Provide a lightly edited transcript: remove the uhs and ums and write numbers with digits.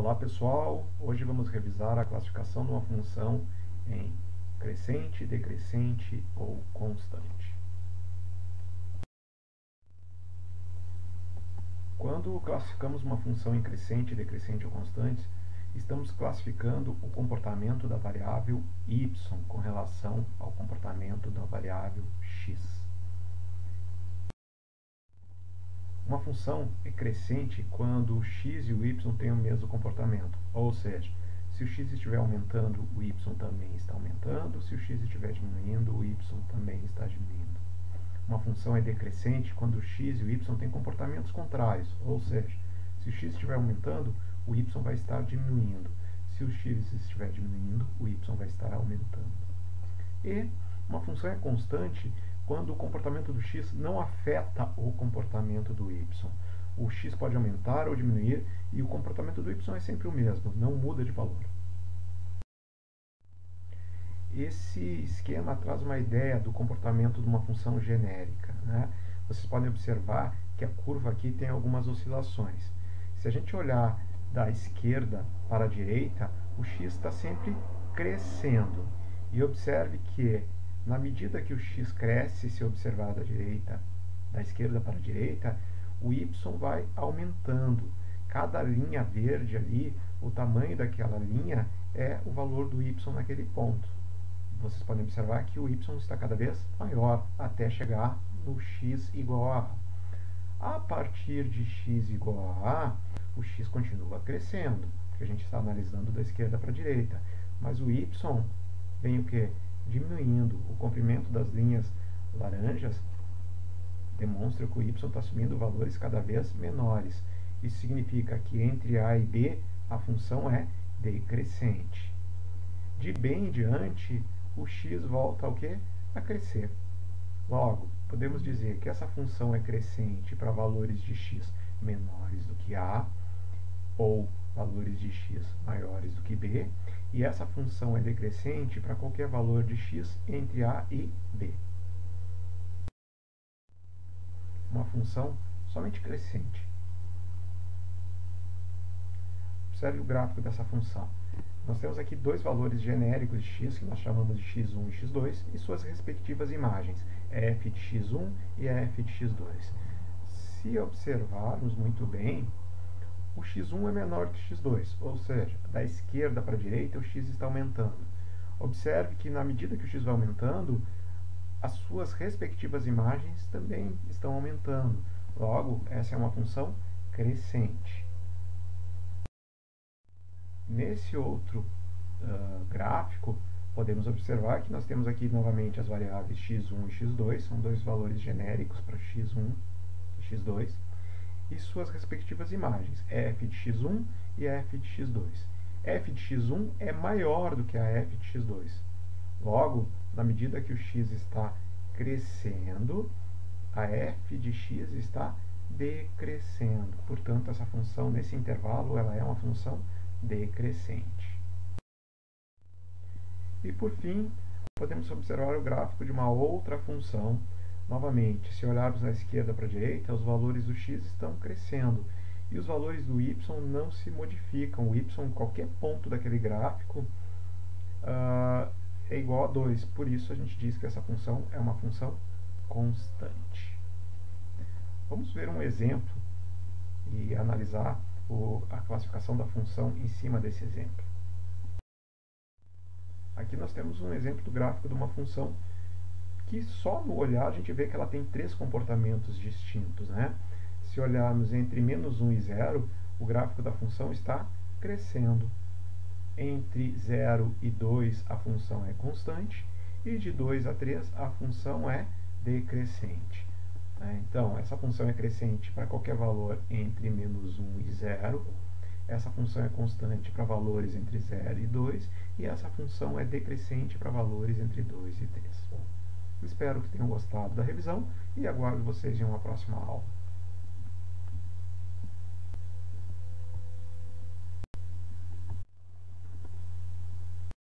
Olá pessoal, hoje vamos revisar a classificação de uma função em crescente, decrescente ou constante. Quando classificamos uma função em crescente, decrescente ou constante, estamos classificando o comportamento da variável y com relação ao comportamento da variável x. Uma função é crescente quando o x e o y têm o mesmo comportamento, ou seja, se o x estiver aumentando, o y também está aumentando, se o x estiver diminuindo, o y também está diminuindo. Uma função é decrescente quando o x e o y têm comportamentos contrários, ou seja, se o x estiver aumentando, o y vai estar diminuindo, se o x estiver diminuindo, o y vai estar aumentando. E uma função é constante quando o comportamento do x não afeta o comportamento do y. O x pode aumentar ou diminuir e o comportamento do y é sempre o mesmo, não muda de valor. Esse esquema traz uma ideia do comportamento de uma função genérica, né? Vocês podem observar que a curva aqui tem algumas oscilações. Se a gente olhar da esquerda para a direita, o x está sempre crescendo. E observe que, na medida que o x cresce, se observar da esquerda para a direita, o y vai aumentando. Cada linha verde ali, o tamanho daquela linha é o valor do y naquele ponto. Vocês podem observar que o y está cada vez maior, até chegar no x igual a a. A partir de x igual a a, o x continua crescendo, porque a gente está analisando da esquerda para a direita. Mas o y vem o quê? Diminuindo. O comprimento das linhas laranjas demonstra que o y está assumindo valores cada vez menores. Isso significa que entre a e b a função é decrescente. De b em diante, o x volta ao quê? A crescer. Logo, podemos dizer que essa função é crescente para valores de x menores do que a, ou valores de x maiores do que b, e essa função é decrescente para qualquer valor de x entre a e b. Uma função somente crescente. Observe o gráfico dessa função. Nós temos aqui dois valores genéricos de x, que nós chamamos de x1 e x2, e suas respectivas imagens, f de x1 e f de x2. Se observarmos muito bem, o x1 é menor que o x2, ou seja, da esquerda para a direita o x está aumentando. Observe que na medida que o x vai aumentando, as suas respectivas imagens também estão aumentando. Logo, essa é uma função crescente. Nesse outro gráfico, podemos observar que nós temos aqui novamente as variáveis x1 e x2, são dois valores genéricos para x1 e x2, e suas respectivas imagens, f de x1 e f de x2. f de x1 é maior do que a f de x2. Logo, na medida que o x está crescendo, a f de x está decrescendo. Portanto, essa função, nesse intervalo, ela é uma função decrescente. E, por fim, podemos observar o gráfico de uma outra função. Novamente, se olharmos da esquerda para a direita, os valores do x estão crescendo e os valores do y não se modificam. O y, em qualquer ponto daquele gráfico, é igual a 2. Por isso, a gente diz que essa função é uma função constante. Vamos ver um exemplo e analisar a classificação da função em cima desse exemplo. Aqui nós temos um exemplo do gráfico de uma função que só no olhar a gente vê que ela tem três comportamentos distintos, né? Se olharmos entre -1 e 0, o gráfico da função está crescendo. Entre 0 e 2 a função é constante e de 2 a 3 a função é decrescente. Então, essa função é crescente para qualquer valor entre -1 e 0. Essa função é constante para valores entre 0 e 2. E essa função é decrescente para valores entre 2 e 3. Espero que tenham gostado da revisão e aguardo vocês em uma próxima aula.